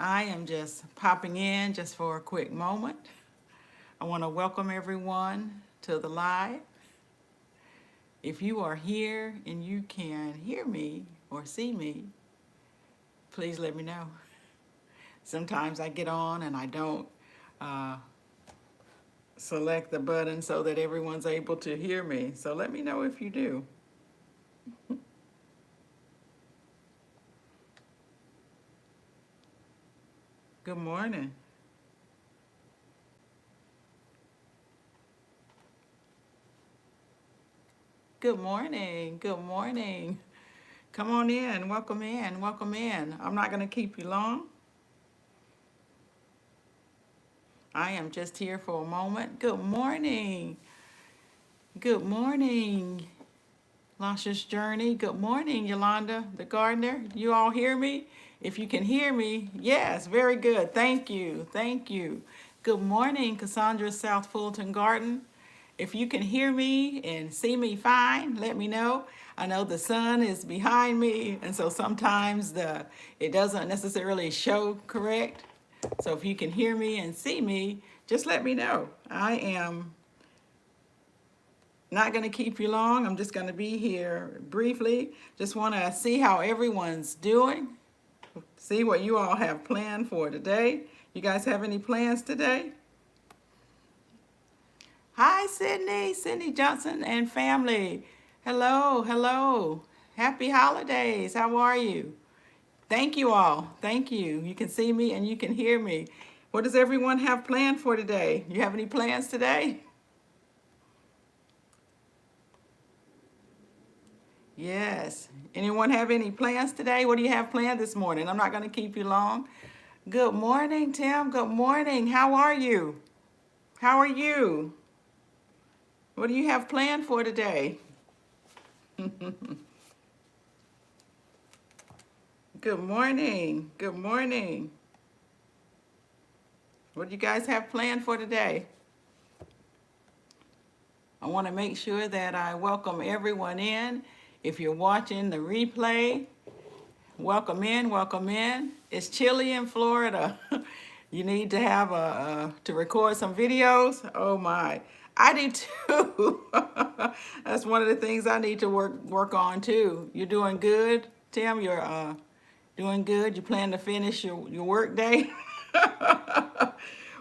I am just popping in just for a quick moment. I want to welcome everyone to the live. If you are here and you can hear me or see me, please let me know. Sometimes I get on and I don't uh, select the button so that everyone's able to hear me. So let me know if you do. Good morning. Good morning. Good morning. Come on in. Welcome in. Welcome in. I'm not going to keep you long. I am just here for a moment. Good morning. Good morning, Luscious Journey. Good morning, Yolanda the gardener. You all hear me? If you can hear me, yes, very good. Thank you. Thank you. Good morning, Cassandra South Fulton Garden. If you can hear me and see me fine, let me know. I know the sun is behind me, and so sometimes it doesn't necessarily show correct. So if you can hear me and see me, just let me know. I am not going to keep you long. I'm just going to be here briefly. Just want to see how everyone's doing. See what you all have planned for today. You guys have any plans today? Hi, Sydney, Sydney Johnson and family. Hello, hello. Happy holidays. How are you? Thank you all. Thank you. You can see me and you can hear me. What does everyone have planned for today? You have any plans today? Yes. Anyone have any plans today? What do you have planned this morning? I'm not going to keep you long. Good morning, Tim. Good morning. How are you? How are you? What do you have planned for today? Good morning. Good morning. What do you guys have planned for today? I want to make sure that I welcome everyone in. If you're watching the replay, welcome in, welcome in. It's chilly in Florida. You need to have to record some videos. Oh my, I do too. That's one of the things I need to work on too. You're doing good, Tim. You're doing good. You plan to finish your work day.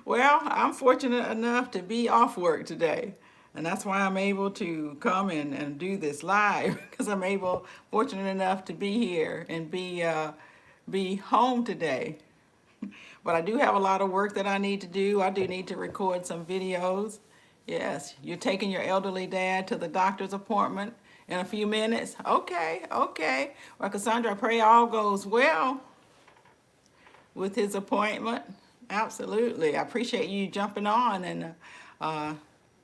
Well, I'm fortunate enough to be off work today. And that's why I'm able to come and do this live because fortunate enough to be here and be home today. But I do have a lot of work that I need to do. I do need to record some videos. Yes, you're taking your elderly dad to the doctor's appointment in a few minutes. Okay, okay. Well, Cassandra, I pray all goes well with his appointment. Absolutely. I appreciate you jumping on and uh,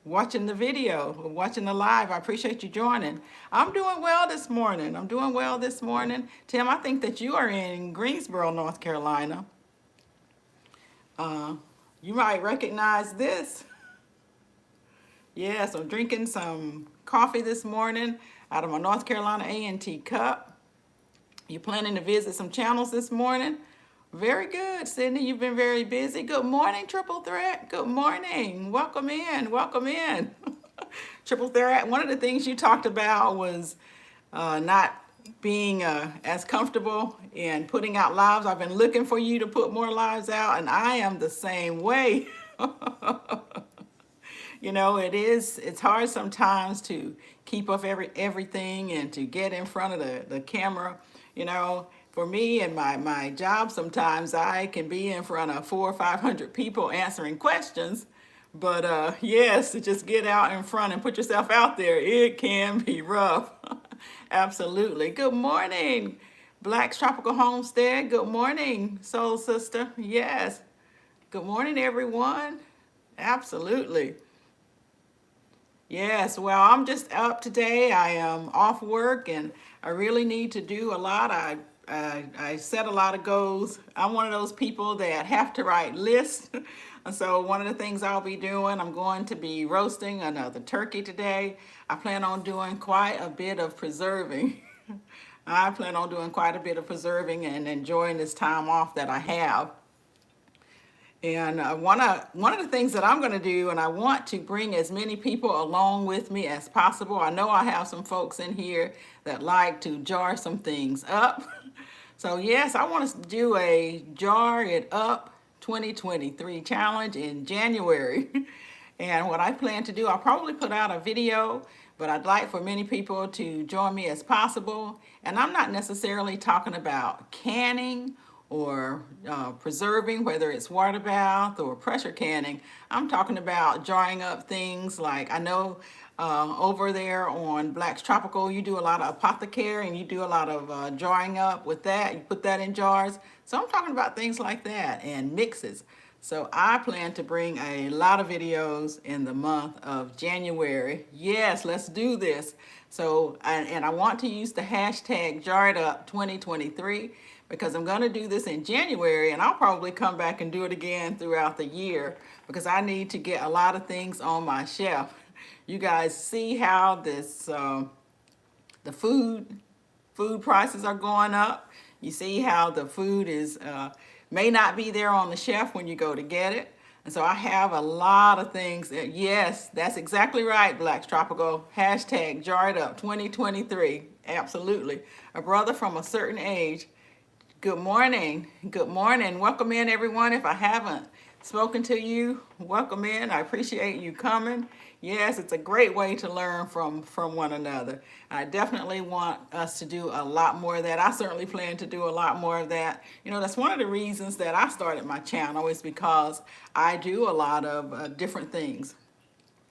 watching the video, watching the live. I appreciate you joining. I'm doing well this morning. I'm doing well this morning. Tim, I think that you are in Greensboro, North Carolina. Uh, you might recognize this. Yes, I'm drinking some coffee this morning out of my North Carolina A&T cup. You planning to visit some channels this morning? Very good, Sydney. You've been very busy. Good morning, Triple Threat. Good morning. Welcome in. Welcome in. Triple Threat, one of the things you talked about was not being as comfortable in putting out lives. I've been looking for you to put more lives out, and I am the same way. You know, it's hard sometimes to keep up everything and to get in front of the camera. You know, for me and my job, sometimes I can be in front of 400 or 500 people answering questions. But yes, to just get out in front and put yourself out there, it can be rough. Absolutely. Good morning, Black's Tropical Homestead. Good morning, Soul Sister. Yes. Good morning, everyone. Absolutely. Yes, well, I'm just up today. I am off work and I really need to do a lot. I set a lot of goals. I'm one of those people that have to write lists. And so one of the things I'll be doing, I'm going to be roasting another turkey today. I plan on doing quite a bit of preserving. I plan on doing quite a bit of preserving and enjoying this time off that I have. And one of the things that I'm going to do, and I want to bring as many people along with me as possible. I know I have some folks in here that like to jar some things up. So yes, I want us to do a Jar It Up 2023 challenge in January. And what I plan to do, I'll probably put out a video, but I'd like for many people to join me as possible. And I'm not necessarily talking about canning or preserving, whether it's water bath or pressure canning. I'm talking about jarring up things like, I know over there on Black's Tropical, you do a lot of apothecary and you do a lot of jarring up with that. You put that in jars. So I'm talking about things like that and mixes. So I plan to bring a lot of videos in the month of January. Yes, let's do this. So, and I want to use the hashtag JarredUp2023 because I'm going to do this in January, and I'll probably come back and do it again throughout the year because I need to get a lot of things on my shelf. You guys see how this the food prices are going up. You see how the food is may not be there on the shelf when you go to get it. And so I have a lot of things that, yes, that's exactly right, Black's Tropical. Hashtag Jarred Up 2023. Absolutely. A brother from a certain age. Good morning. Good morning. Welcome in, everyone. If I haven't spoken to you, welcome in. I appreciate you coming. Yes, it's a great way to learn from one another. I definitely want us to do a lot more of that. I certainly plan to do a lot more of that. You know, that's one of the reasons that I started my channel is because I do a lot of different things.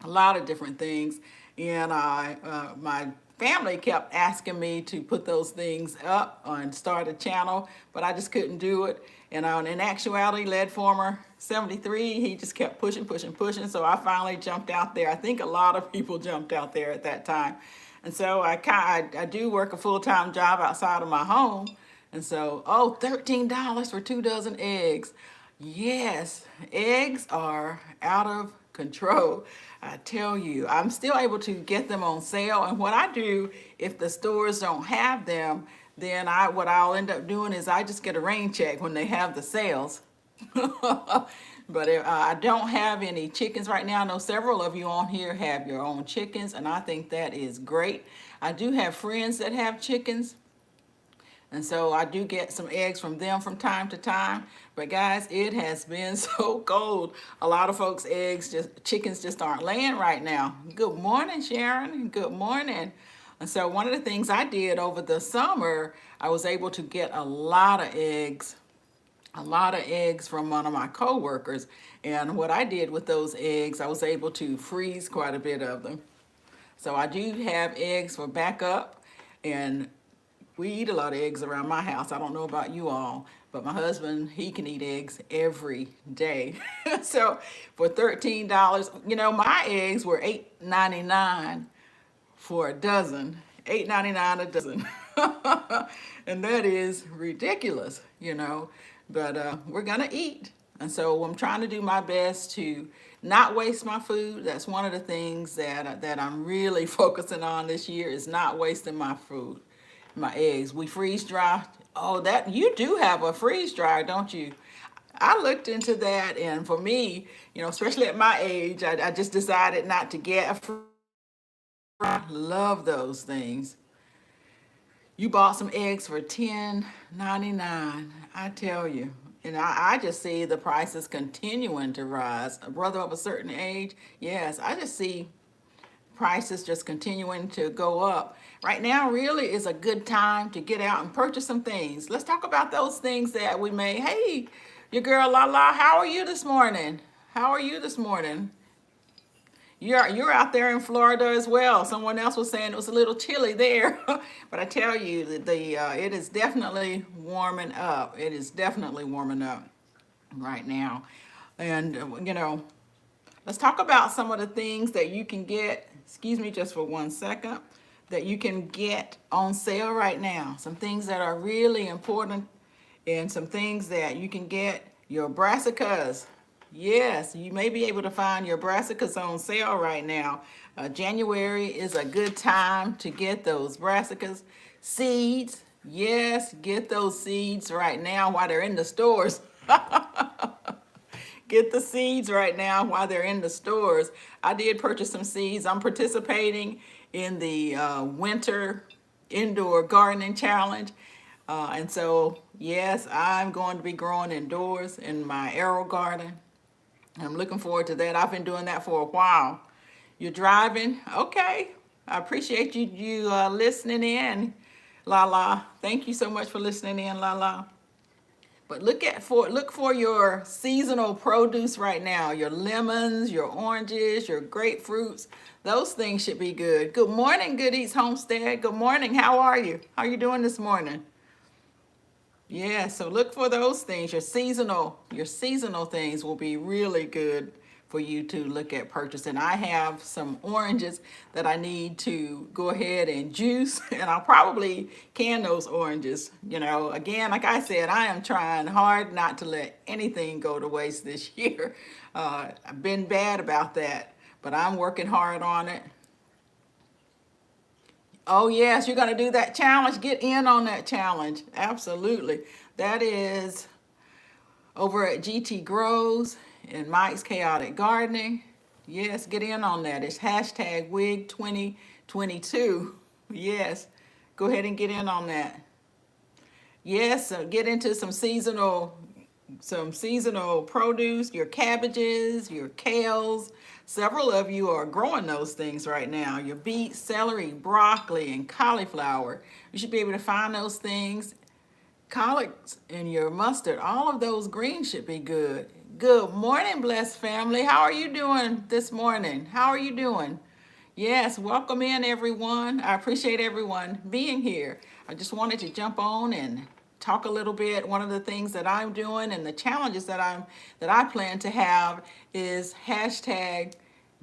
A lot of different things. And my family kept asking me to put those things up and start a channel, but I just couldn't do it. And in actuality, Led Former 73, he just kept pushing, pushing, pushing. So I finally jumped out there. I think a lot of people jumped out there at that time. And so I do work a full-time job outside of my home. And so, oh, $13 for 2 dozen eggs. Yes, eggs are out of control. I tell you, I'm still able to get them on sale. And what I do, if the stores don't have them, then what I'll end up doing is I just get a rain check when they have the sales. But I don't have any chickens right now. I know several of you on here have your own chickens, and I think that is great. I do have friends that have chickens. And so I do get some eggs from them from time to time. But guys, it has been so cold. A lot of folks' chickens just aren't laying right now. Good morning, Sharon. Good morning. And so one of the things I did over the summer, I was able to get a lot of eggs from one of my coworkers. And what I did with those eggs, I was able to freeze quite a bit of them. So I do have eggs for backup, and we eat a lot of eggs around my house. I don't know about you all, but my husband, he can eat eggs every day. So for $13, you know, my eggs were $8.99 for a dozen. $8.99 a dozen. And that is ridiculous, you know. But we're gonna eat. And so I'm trying to do my best to not waste my food. That's one of the things that I'm really focusing on this year is not wasting my food. My eggs. We freeze dry. Oh, that you do have a freeze dryer, don't you? I looked into that, and for me, you know, especially at my age, I just decided not to get a freeze dryer. I love those things. You bought some eggs for $10.99. I tell you. And I just see the prices continuing to rise. A brother of a certain age, yes, I just see prices just continuing to go up. Right now really is a good time to get out and purchase some things. Let's talk about those things that we may. Hey, your girl Lala, how are you this morning? How are you this morning? You're out there in Florida as well. Someone else was saying it was a little chilly there, but I tell you that it is definitely warming up. It is definitely warming up right now, and you know, let's talk about some of the things that you can get. Excuse me just for 1 second. That you can get on sale right now. Some things that are really important, and some things that you can get. Your brassicas. Yes, you may be able to find your brassicas on sale right now. January is a good time to get those brassicas. Seeds. Yes, get those seeds right now while they're in the stores. get the seeds right now while they're in the stores. I did purchase some seeds. I'm participating in the winter indoor gardening challenge. And so, yes, I'm going to be growing indoors in my arrow garden. I'm looking forward to that. I've been doing that for a while. You're driving? Okay. I appreciate you listening in, La. Thank you so much for listening in, La. But look for your seasonal produce right now. Your lemons, your oranges, your grapefruits. Those things should be good. Good morning, Good Eats Homestead. Good morning. How are you? How are you doing this morning? Yeah, so look for those things. Your seasonal things will be really good for you to look at purchasing. I have some oranges that I need to go ahead and juice, and I'll probably can those oranges. You know, again, like I said, I am trying hard not to let anything go to waste this year. I've been bad about that, but I'm working hard on it. Oh, yes, you're going to do that challenge. Get in on that challenge. Absolutely. That is over at GT Grows and Mike's Chaotic Gardening. Yes, get in on that. It's hashtag WIG 2022. Yes, go ahead and get in on that. Yes, get into some seasonal produce, your cabbages, your kales. Several of you are growing those things right now. Your beets, celery, broccoli, and cauliflower. You should be able to find those things. Collards and your mustard, all of those greens should be good. Good morning, blessed family. How are you doing this morning? How are you doing? Yes, welcome in everyone. I appreciate everyone being here. I just wanted to jump on and talk a little bit. One of the things that I'm doing and the challenges that I plan to have is hashtag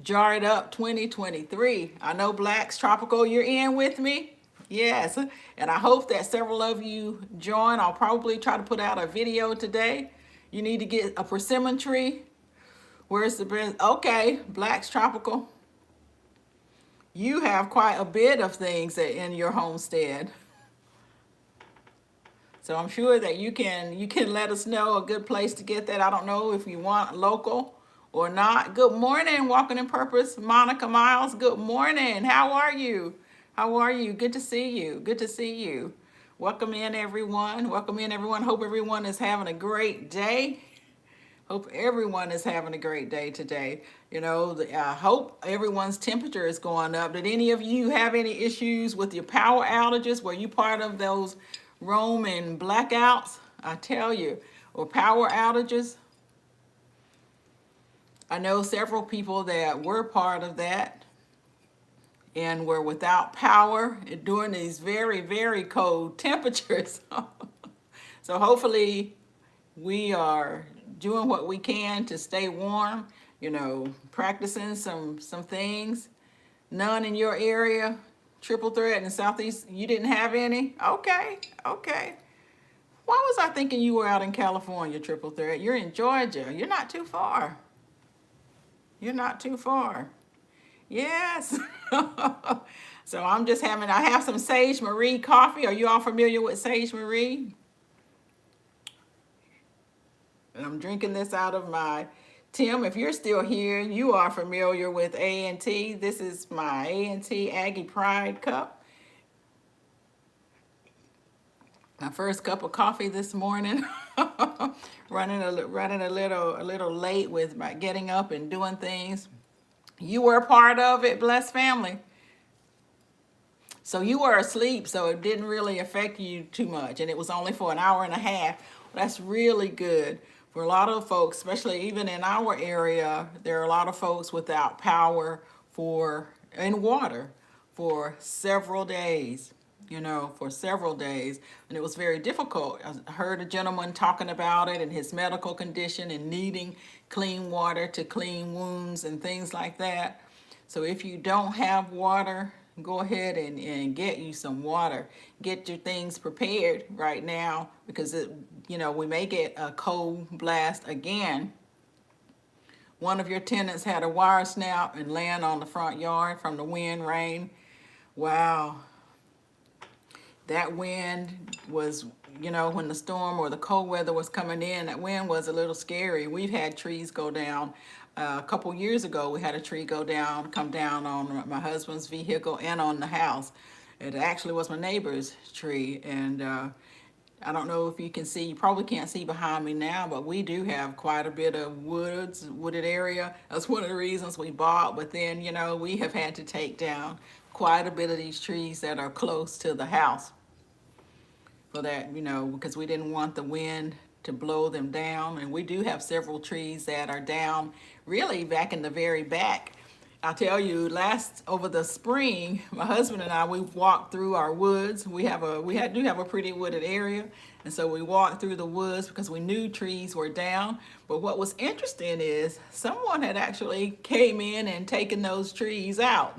Jar It Up 2023. I know Blacks Tropical, you're in with me. Yes, and I hope that several of you join. I'll probably try to put out a video today. You need to get a persimmon tree. Where's the best? Okay, Blacks Tropical. You have quite a bit of things in your homestead. So I'm sure that you can let us know a good place to get that. I don't know if you want local or not. Good morning, Walking in Purpose, Monica Miles. Good morning. How are you? How are you? Good to see you. Good to see you. Welcome in, everyone. Welcome in, everyone. Hope everyone is having a great day. Hope everyone is having a great day today. You know, I hope everyone's temperature is going up. Did any of you have any issues with your power outages? Were you part of those Roman blackouts? I tell you, or power outages? I know several people that were part of that and were without power during these very, very cold temperatures. So hopefully we are doing what we can to stay warm, you know, practicing some things. None in your area, triple threat in the Southeast, you didn't have any? Okay, okay. Why was I thinking you were out in California, triple threat? You're in Georgia. You're not too far. You're not too far. Yes. So I have some Sage Marie coffee. Are you all familiar with Sage Marie? And I'm drinking this out of my, Tim, if you're still here, you are familiar with A&T. This is my A&T Aggie Pride cup. My first cup of coffee this morning. running a little late with my getting up and doing things. You were a part of it, blessed family. So you were asleep, so it didn't really affect you too much, and it was only for an hour and a half. That's really good. For a lot of folks, especially even in our area, there are a lot of folks without power and water for several days, for several days. And it was very difficult. I heard a gentleman talking about it and his medical condition and needing clean water to clean wounds and things like that. So if you don't have water, go ahead and get you some water. Get your things prepared right now because we may get a cold blast again. One of your tenants had a wire snap and land on the front yard from the wind, rain. Wow. that wind was, you know, when the storm or the cold weather was coming in, that wind was a little scary. We've had trees go down. A couple years ago, we had a tree come down on my husband's vehicle and on the house. It actually was my neighbor's tree, and I don't know if you can see, you probably can't see behind me now, but we do have quite a bit of wooded area. That's one of the reasons we bought, but then, you know, we have had to take down quite a bit of these trees that are close to the house for that, you know, because we didn't want the wind to blow them down. And we do have several trees that are down really back in the very back. I tell you, over the spring, my husband and I, we walked through our woods. We do have a pretty wooded area, and so we walked through the woods because we knew trees were down. But what was interesting is someone had actually came in and taken those trees out.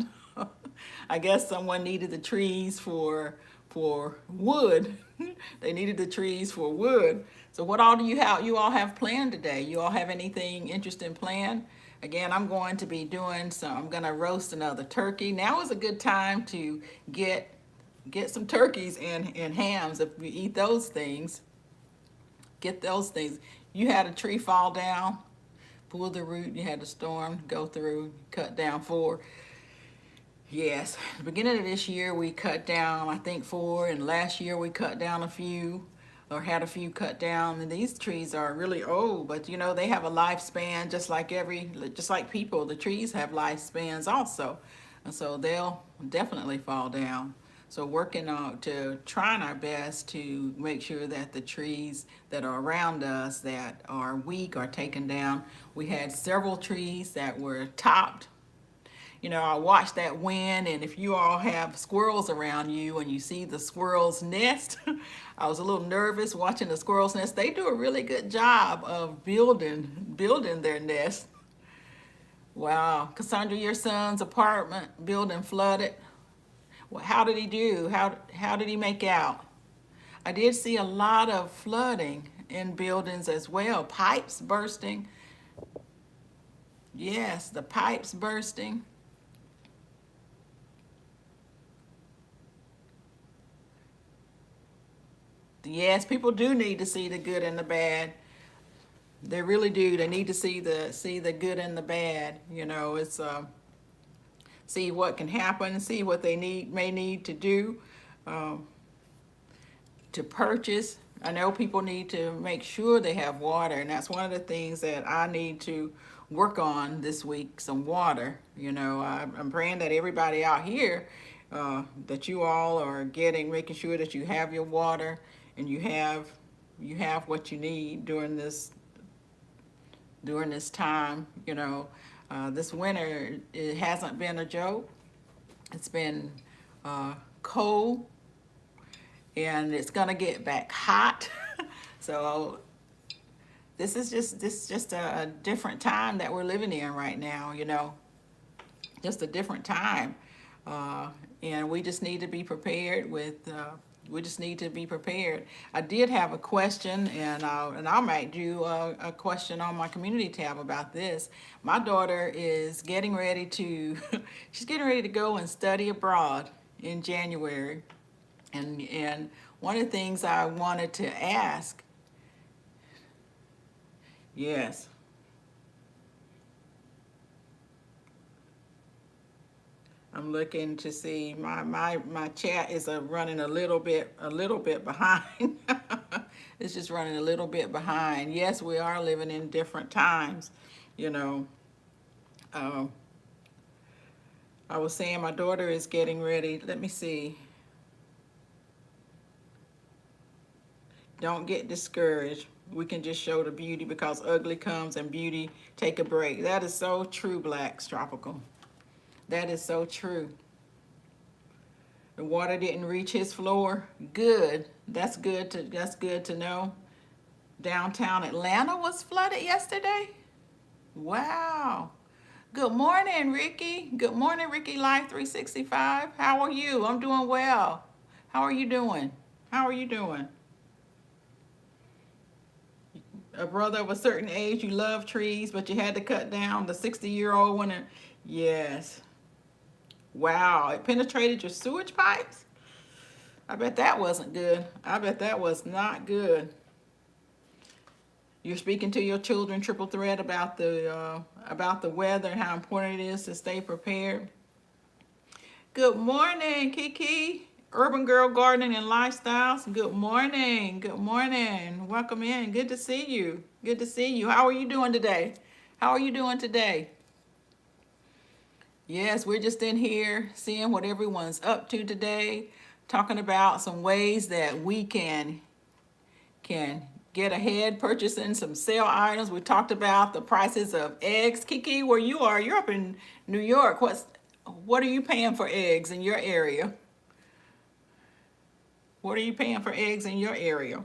I guess someone needed the trees for wood. They needed the trees for wood. So what all do you all have planned today? You all have anything interesting planned? Again, I'm going to be I'm going to roast another turkey. Now is a good time to get some turkeys and hams. If you eat those things, get those things. You had a tree fall down, pull the root, you had a storm go through, cut down 4. Yes, the beginning of this year we cut down, I think 4, and last year we cut down a few, or had a few cut down. And these trees are really old, but you know, they have a lifespan just like people. The trees have lifespans also, and so they'll definitely fall down. So working on to trying our best to make sure that the trees that are around us that are weak are taken down. We had several trees that were topped. You know, I watched that wind, and if you all have squirrels around you and you see the squirrel's nest, I was a little nervous watching the squirrel's nest. They do a really good job of building their nest. Wow, Cassandra, your son's apartment building flooded. Well, how did he do? How did he make out? I did see a lot of flooding in buildings as well. Pipes bursting. Yes, the pipes bursting. Yes, people do need to see the good and the bad. They really do. They need to see the good and the bad. You know, it's see what can happen, see what they may need to do um, to purchase. I know people need to make sure they have water, and that's one of the things that I need to work on this week, some water. You know, I'm praying that everybody out here, that you all are making sure that you have your water and you have what you need during this time. You know, this winter, it hasn't been a joke. It's been cold, and it's gonna get back hot. So this is just a different time that we're living in right now. You know, just a different time, and we just need to be prepared we just need to be prepared. I did have a question, and I might do a question on my community tab about this. My daughter is getting ready to, she's getting ready to go and study abroad in January. And one of the things I wanted to ask, yes, I'm looking to see my chat is running a little bit behind. It's just running a little bit behind. Yes, we are living in different times, you know. Um, I was saying my daughter is getting ready. Let me see. Don't get discouraged. We can just show the beauty because ugly comes and beauty take a break. That is so true, Blacks Tropical. That is so true. The water didn't reach his floor. Good. That's good to know. Downtown Atlanta was flooded yesterday. Wow. Good morning, Ricky. Good morning, Ricky Life 365. How are you? I'm doing well. How are you doing? How are you doing? A brother of a certain age, you love trees, but you had to cut down the 60-year-old one. Yes. Wow, it penetrated your sewage pipes? I bet that wasn't good. I bet that was not good. You're speaking to your children, triple threat, about the weather and how important it is to stay prepared. Good morning, Kiki. Urban Girl Gardening and Lifestyles. Good morning. Good morning. Welcome in. Good to see you. Good to see you. How are you doing today? How are you doing today? Yes, we're just in here seeing what everyone's up to today, talking about some ways that we can get ahead purchasing some sale items. We talked about the prices of eggs. Kiki, where you are, you're up in New York. What are you paying for eggs in your area? What are you paying for eggs in your area?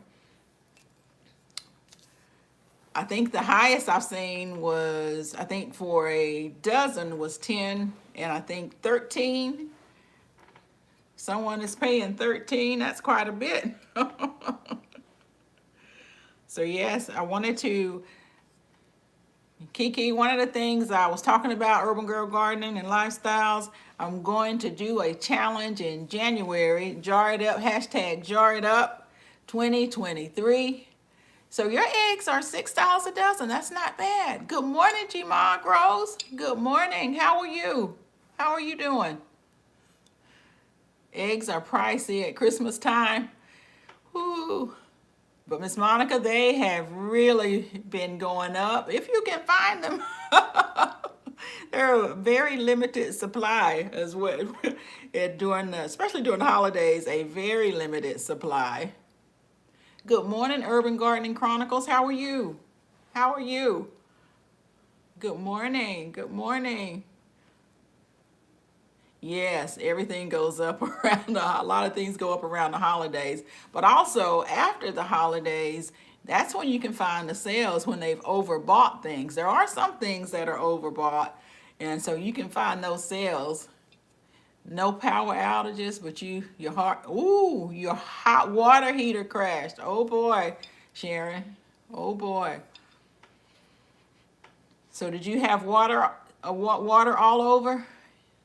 I think the highest I've seen was, I think for a dozen was 10, and I think 13. Someone is paying 13. That's quite a bit. So yes, I wanted to, Kiki, one of the things I was talking about, Urban Girl Gardening and Lifestyles, I'm going to do a challenge in January. Jar it up, hashtag jar it up 2023. So your eggs are $6 a dozen. That's not bad. Good morning, G-Ma Rose. Good morning. How are you? How are you doing? Eggs are pricey at Christmas time. Whoo. But Miss Monica, they have really been going up. If you can find them. They're a very limited supply as well. Especially during the holidays, a very limited supply. Good morning, Urban Gardening Chronicles. How are you? How are you? Good morning. Good morning. Yes, everything goes up around a lot of things go up around the holidays. But also after the holidays, that's when you can find the sales when they've overbought things. There are some things that are overbought, and so you can find those sales. No power outages, but your hot water heater crashed. Oh boy, Sharon. Oh boy. So did you have water all over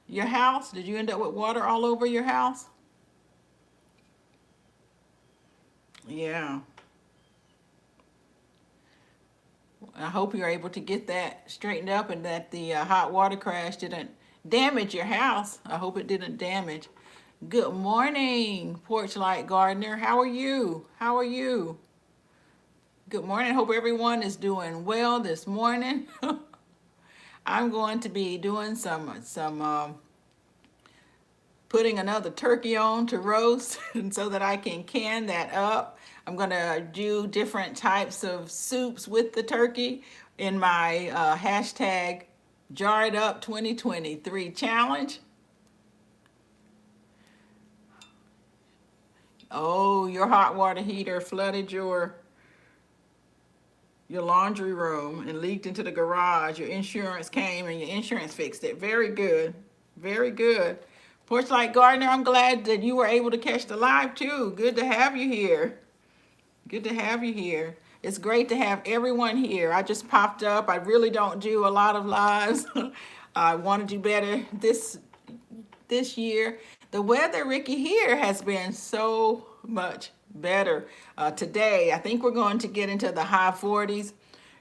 your house? Did you end up with water all over your house? Yeah. I hope you're able to get that straightened up and that the hot water crash didn't damage your house. I hope it didn't damage. Good morning, Porch Light Gardener. How are you? How are you? Good morning. Hope everyone is doing well this morning. I'm going to be doing some putting another turkey on to roast and so that I can that up. I'm going to do different types of soups with the turkey in my hashtag Jar It Up 2023 challenge. Oh, your hot water heater flooded your laundry room and leaked into the garage. Your insurance came and your insurance fixed it. Very good. Very good. Porch Light Gardener, I'm glad that you were able to catch the live too. Good to have you here. Good to have you here. It's great to have everyone here. I just popped up. I really don't do a lot of lives. I want to do better this year. The weather, Ricky, here has been so much better. Today, I think we're going to get into the high 40s.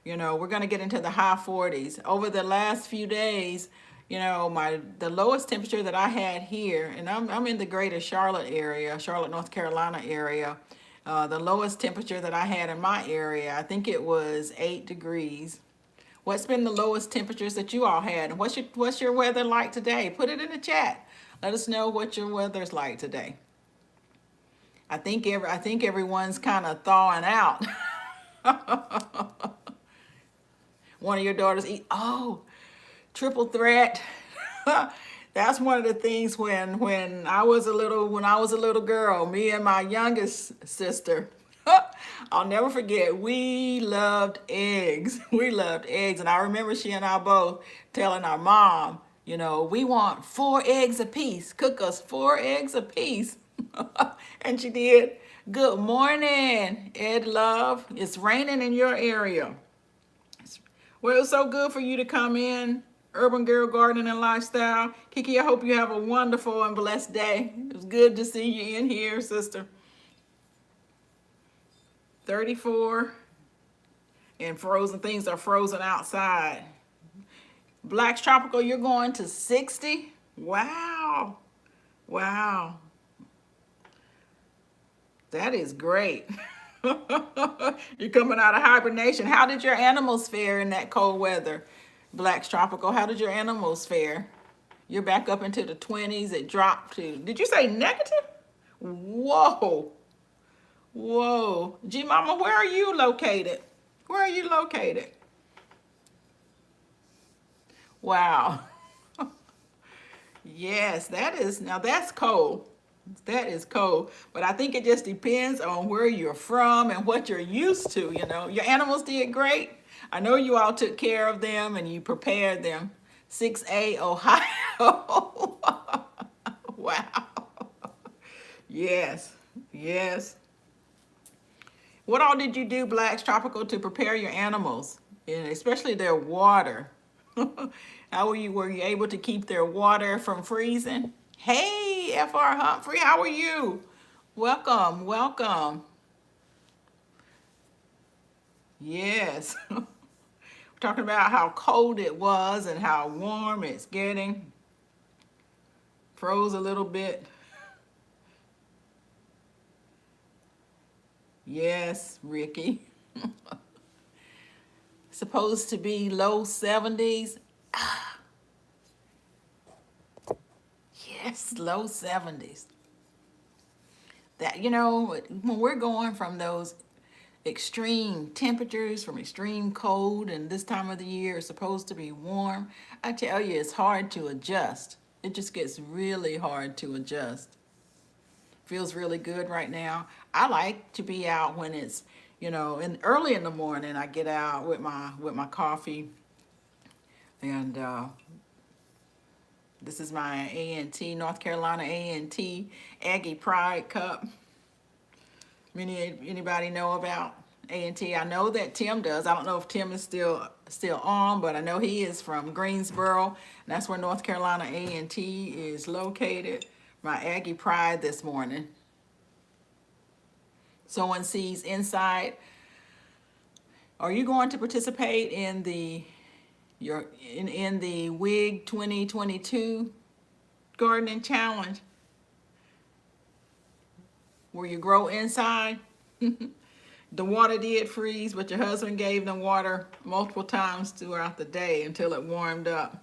We're going to get into the high 40s. Over the last few days, the lowest temperature that I had here, and I'm in the greater Charlotte area, Charlotte, North Carolina area. The lowest temperature that I had in my area, I think it was 8 degrees. What's been the lowest temperatures that you all had? And what's your weather like today? Put it in the chat. Let us know what your weather's like today. I think everyone's kind of thawing out. One of your daughters triple threat. That's one of the things when I was a little girl, me and my youngest sister, I'll never forget, we loved eggs. We loved eggs. And I remember she and I both telling our mom, we want 4 eggs apiece. Cook us 4 eggs apiece. And she did. Good morning, Ed Love. It's raining in your area. Well, it was so good for you to come in. Urban Girl Gardening and Lifestyle. Kiki, I hope you have a wonderful and blessed day. It was good to see you in here, sister. 34 and frozen things are frozen outside. Black's Tropical, you're going to 60? Wow. Wow. That is great. You're coming out of hibernation. How did your animals fare in that cold weather? Black's Tropical, how did your animals fare? You're back up into the 20s. It dropped to, did you say negative? Whoa. Whoa. G Mama, where are you located? Where are you located? Wow. Yes, that is, now that's cold. That is cold. But I think it just depends on where you're from and what you're used to, you know. Your animals did great. I know you all took care of them and you prepared them. 6A, Ohio. Wow. Yes, yes. What all did you do, Black's Tropical, to prepare your animals, and especially their water? How were you able to keep their water from freezing? Hey, FR Humphrey, how are you? Welcome, welcome. Yes. We're talking about how cold it was and how warm it's getting. Froze a little bit. Yes, Ricky. Supposed to be low 70s. Yes, low 70s. That, you know, when we're going from those extreme temperatures, from extreme cold, and this time of the year is supposed to be warm, I tell you, it's hard to adjust. It just gets really hard to adjust. Feels really good right now. I like to be out when it's, you know, early in the morning. I get out with my coffee, and this is my A&T, North Carolina A&T Aggie Pride Cup. Anybody know about A&T? I know that Tim does. I don't know if Tim is still on, but I know he is from Greensboro, and that's where North Carolina A&T is located. My Aggie Pride this morning. Sowing seeds inside. Are you going to participate in the in the WIG 2022 gardening challenge, where you grow inside? The water did freeze, but your husband gave them water multiple times throughout the day until it warmed up.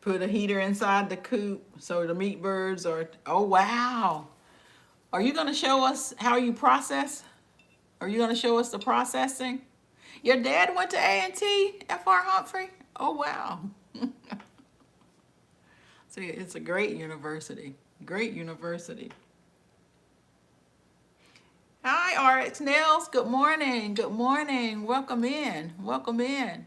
Put a heater inside the coop so the meat birds are, oh wow. Are you gonna show us how you process? Are you gonna show us the processing? Your dad went to A&T, FR Humphrey? Oh wow. See, it's a great university, great university. Hi, RX Nails, good morning, welcome in, welcome in.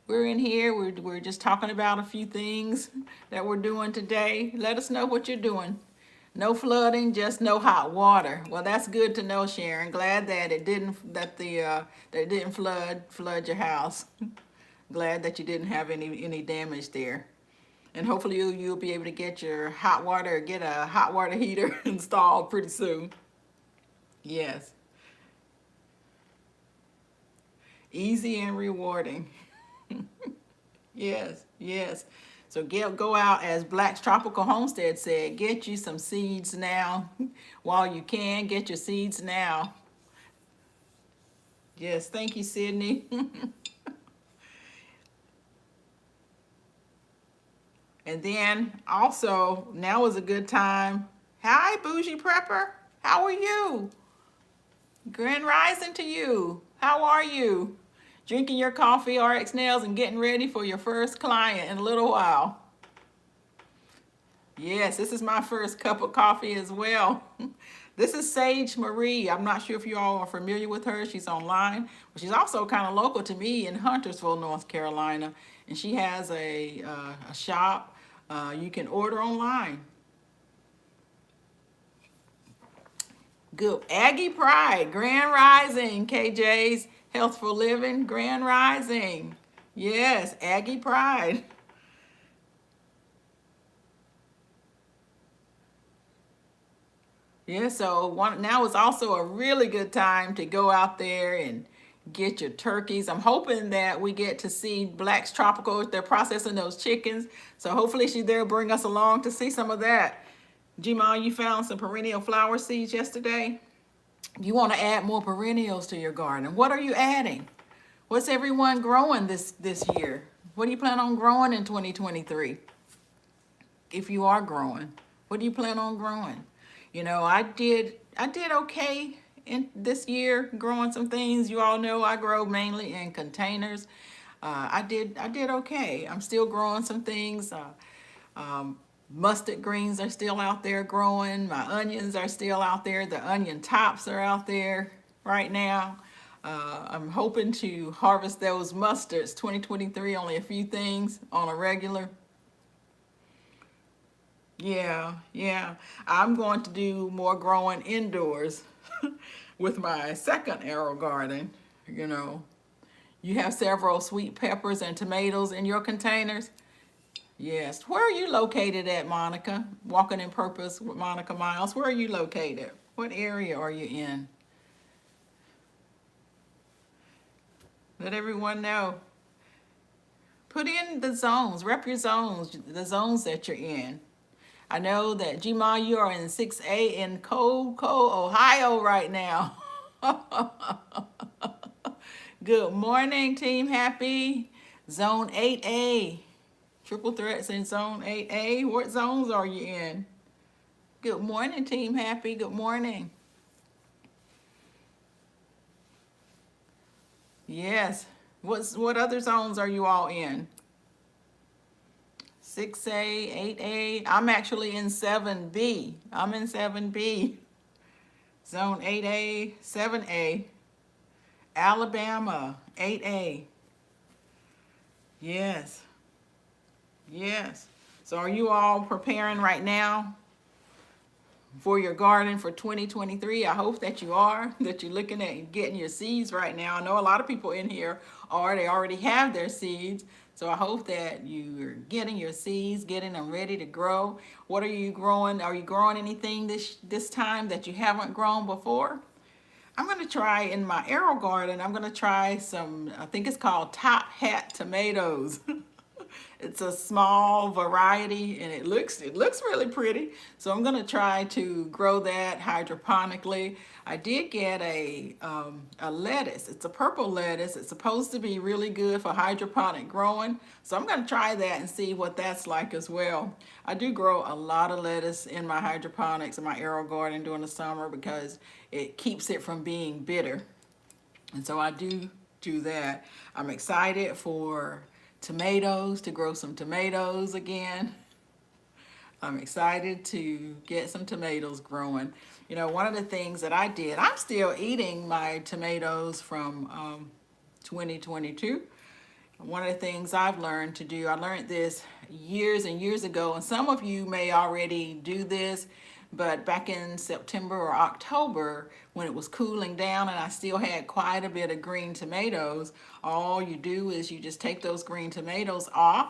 We're in here, we're just talking about a few things that we're doing today. Let us know what you're doing. No flooding, just no hot water. Well, that's good to know, Sharon. Glad that it didn't, that it didn't flood your house. Glad that you didn't have any damage there. And hopefully you'll be able to get your hot water, get a hot water heater installed pretty soon. Yes. Easy and rewarding. Yes, yes. So go out, as Black's Tropical Homestead said, get you some seeds now. While you can, get your seeds now. Yes, thank you, Sydney. And then also, now is a good time. Hi, Bougie Prepper. How are you? Grand rising to you. How are you? Drinking your coffee, RX Nails, and getting ready for your first client in a little while. Yes, this is my first cup of coffee as well. This is Sage Marie. I'm not sure if you all are familiar with her. She's online, but she's also kind of local to me in Huntersville, North Carolina. And she has a shop. You can order online. Good. Aggie Pride, Grand Rising, KJ's Healthful Living, Grand Rising. Yes, Aggie Pride. Yeah, so now is also a really good time to go out there and get your turkeys. I'm hoping that we get to see Black's Tropical. They're processing those chickens. So hopefully they'll bring us along to see some of that. Jamal, you found some perennial flower seeds yesterday. You want to add more perennials to your garden. What are you adding? What's everyone growing this year? What do you plan on growing in 2023? If you are growing, what do you plan on growing? You know, I did okay in this year growing some things. You all know I grow mainly in containers. I did okay. I'm still growing some things. Um, Mustard greens are still out there growing. My onions are still out there. The onion tops are out there right now. I'm hoping to harvest those mustards 2023, only a few things on a regular. Yeah, yeah. I'm going to do more growing indoors with my second arrow garden. You know, you have several sweet peppers and tomatoes in your containers. Yes. Where are you located at, Monica? Walking in Purpose with Monica Miles. Where are you located? What area are you in? Let everyone know. Put in the zones, rep your zones, the zones that you're in. I know that Gma, you are in 6A in cold Ohio right now. Good morning, Team Happy. Zone 8A. Triple threats in Zone 8A. What zones are you in? Good morning, Team Happy. Good morning. Yes. What other zones are you all in? 6A, 8A. I'm actually in 7B. I'm in 7B. Zone 8A, 7A. Alabama, 8A. Yes. Yes. So are you all preparing right now for your garden for 2023? I hope that you are, that you're looking at getting your seeds right now. I know a lot of people in here they already have their seeds. So I hope that you're getting your seeds, getting them ready to grow. What are you growing? Are you growing anything this time that you haven't grown before? I'm going to try in my arrow garden. I'm going to try some, I think it's called top hat tomatoes. It's a small variety and it looks really pretty. So I'm going to try to grow that hydroponically. I did get a lettuce. It's a purple lettuce. It's supposed to be really good for hydroponic growing. So I'm going to try that and see what that's like as well. I do grow a lot of lettuce in my hydroponics in my arrow garden during the summer because it keeps it from being bitter. And so I do that. I'm excited for tomatoes, to grow some tomatoes again. I'm excited to get some tomatoes growing. You know, one of the things that I did, I'm still eating my tomatoes from 2022. One of the things I've learned to do, I learned this years and years ago, and some of you may already do this, but back in September or October, when it was cooling down and I still had quite a bit of green tomatoes, all you do is you just take those green tomatoes off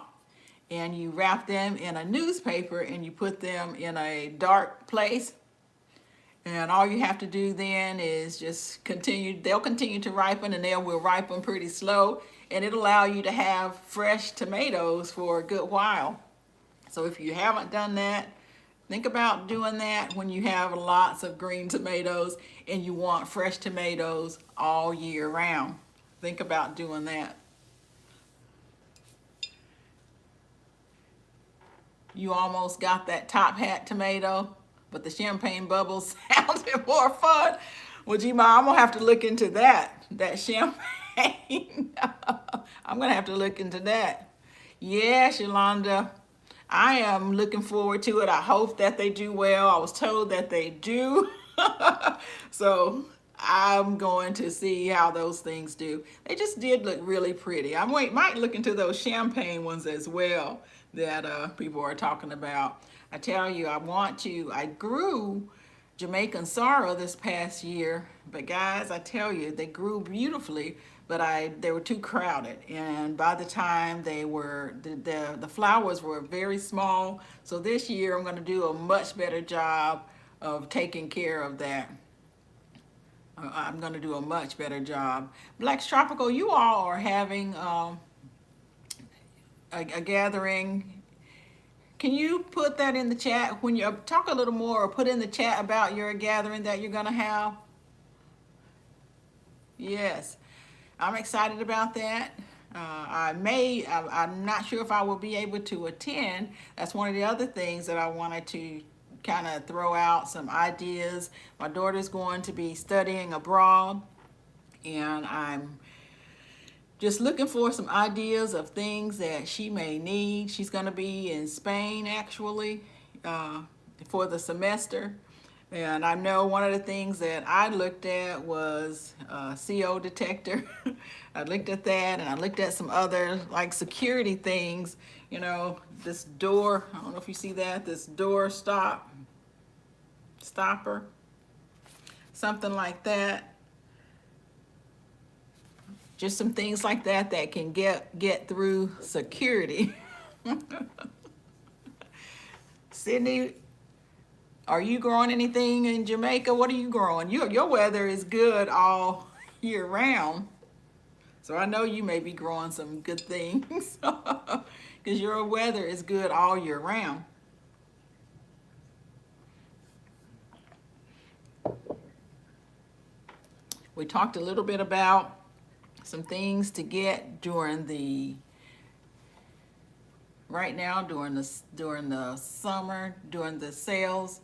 and you wrap them in a newspaper and you put them in a dark place. And all you have to do then is just continue, they'll continue to ripen and they will ripen pretty slow. And it'll allow you to have fresh tomatoes for a good while. So if you haven't done that, think about doing that when you have lots of green tomatoes and you want fresh tomatoes all year round. Think about doing that. You almost got that top hat tomato, but the champagne bubbles sounded more fun. Well, Gma, I'm gonna have to look into that champagne. I'm gonna have to look into that. Yes, Yolanda, I am looking forward to it. I hope that they do well. I was told that they do. So I'm going to see how those things do. They just did look really pretty. I might look into those champagne ones as well that people are talking about. I tell you, I grew Jamaican sorrel this past year, but guys, I tell you, they grew beautifully, but they were too crowded, and by the time the flowers were very small. So this year I'm going to do a much better job of taking care of that. I'm going to do a much better job. Black's Tropical, you all are having a gathering. Can you put that in the chat when you talk a little more, or put in the chat about your gathering that you're going to have? Yes, I'm excited about that. I'm not sure if I will be able to attend. That's one of the other things that I wanted to kind of throw out some ideas. My daughter's going to be studying abroad, and I'm just looking for some ideas of things that she may need. She's going to be in Spain actually for the semester. And I know one of the things that I looked at was a CO detector. I looked at that, and I looked at some other like security things. You know, this door, I don't know if you see that, this door stopper, something like that. Just some things like that that can get through security. Sydney, are you growing anything in Jamaica? What are you growing? Your weather is good all year round. So I know you may be growing some good things because your weather is good all year round. We talked a little bit about some things to get right now during the summer, during the sales.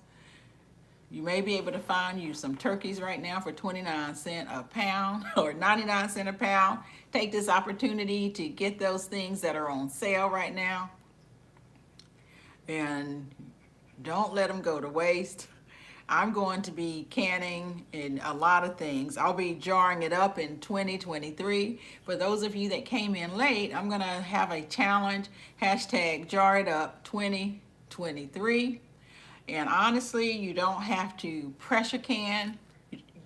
You may be able to find you some turkeys right now for 29 cents a pound or 99 cents a pound. Take this opportunity to get those things that are on sale right now, and don't let them go to waste. I'm going to be canning in a lot of things. I'll be jarring it up in 2023. For those of you that came in late, I'm going to have a challenge, hashtag jar it up 2023. And honestly, you don't have to pressure can,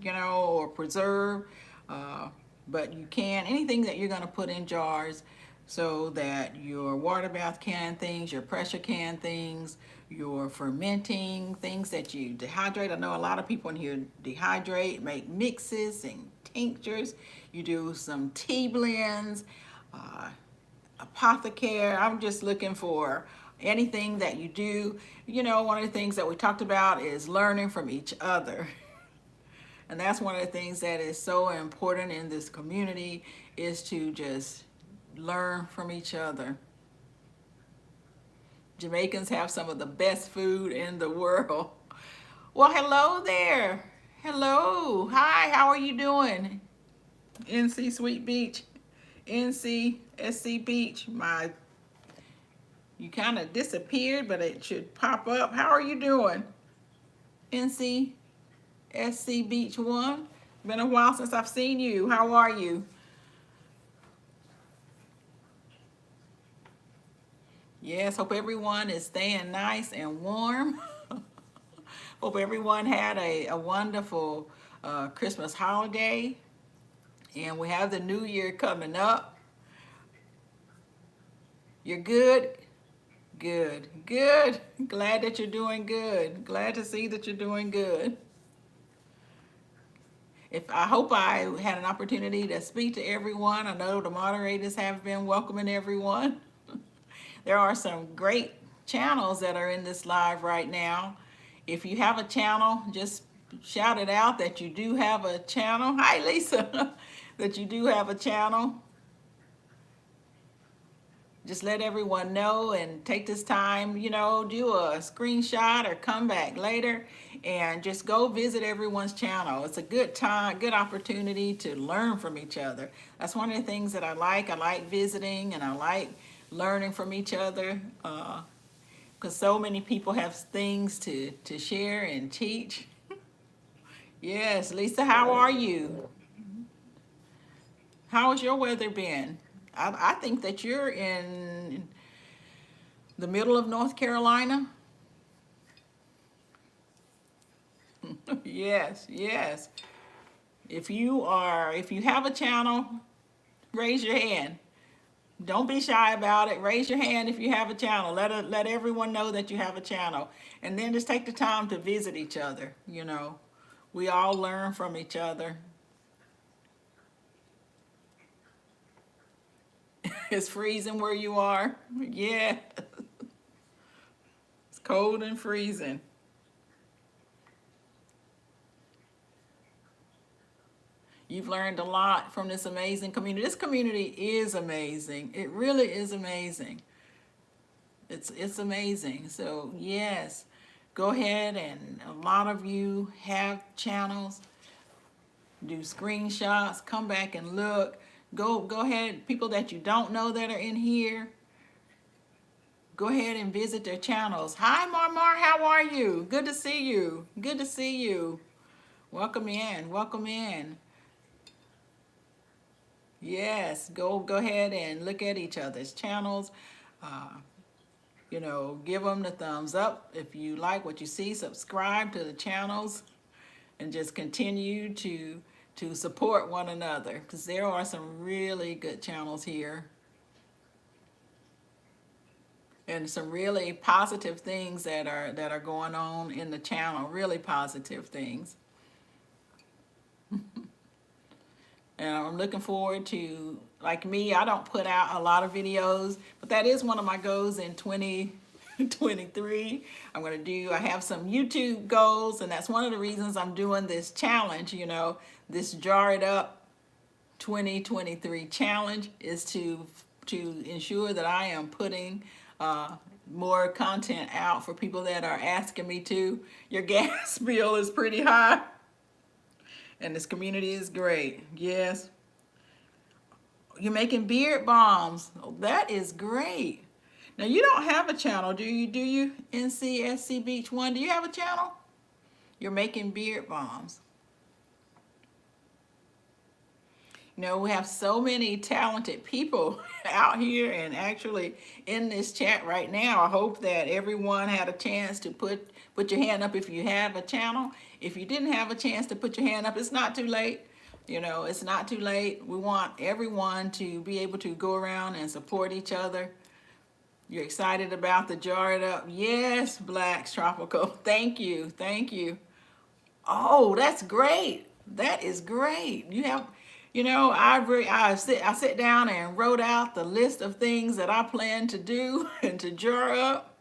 or preserve, but you can, anything that you're going to put in jars, so that your water bath can things, your pressure can things, your fermenting things that you dehydrate. I know a lot of people in here dehydrate, make mixes and tinctures. You do some tea blends, apothecary. I'm just looking for anything that you do. One of the things that we talked about is learning from each other. And that's one of the things that is so important in this community, is to just learn from each other. Jamaicans have some of the best food in the world. Well, hello there. Hello. Hi, how are you doing? NC Sweet Beach. NCSC Beach. You kind of disappeared, but it should pop up. How are you doing? NCSC Beach 1. Been a while since I've seen you. How are you? Yes, hope everyone is staying nice and warm. Hope everyone had a wonderful Christmas holiday. And we have the new year coming up. You're good? Good, good. Glad that you're doing good. Glad to see that you're doing good. I hope I had an opportunity to speak to everyone. I know the moderators have been welcoming everyone. There are some great channels that are in this live right now. If you have a channel, just shout it out that you do have a channel. Hi, Lisa. That you do have a channel. Just let everyone know, and take this time, do a screenshot or come back later and just go visit everyone's channel. It's a good time, good opportunity to learn from each other. That's one of the things that I like. I like visiting, and I like learning from each other, because so many people have things to share and teach. Yes, Lisa, how are you? How has your weather been? I think that you're in the middle of North Carolina. Yes, yes. If you have a channel, raise your hand. Don't be shy about it. Raise your hand if you have a channel. Let everyone know that you have a channel. And then just take the time to visit each other, you know. We all learn from each other. It's freezing where you are. Yeah. It's cold and freezing. You've learned a lot from this amazing community. This community is amazing. It really is amazing. It's amazing. So yes, go ahead, and a lot of you have channels. Do screenshots. Come back and look. Go ahead. People that you don't know that are in here, go ahead and visit their channels. Hi, Marmar. How are you? Good to see you. Good to see you. Welcome in. Welcome in. Yes, go ahead and look at each other's channels. You know, give them the thumbs up if you like what you see. Subscribe to the channels, and just continue to support one another, because there are some really good channels here and some really positive things that are going on in the channel. Really positive things. And I'm looking forward to, like me, I don't put out a lot of videos, but that is one of my goals in 2023. I have some YouTube goals, and that's one of the reasons I'm doing this challenge, you know, this Jar It Up 2023 challenge, is to ensure that I am putting more content out for people that are asking me to. Your gas bill is pretty high. And this community is great. Yes. You're making beard balms. Oh, that is great. Now, you don't have a channel, do you? Do you? NCSC Beach 1. Do you have a channel? You're making beard balms. You know, we have so many talented people out here, and actually in this chat right now. I hope that everyone had a chance to put your hand up if you have a channel. If you didn't have a chance to put your hand up, it's not too late. You know, it's not too late. We want everyone to be able to go around and support each other. You're excited about the Jar It Up? Yes, Blacks Tropical. Thank you. Thank you. Oh, that's great. That is great. You have, you know, I sit down and wrote out the list of things that I plan to do and to jar up.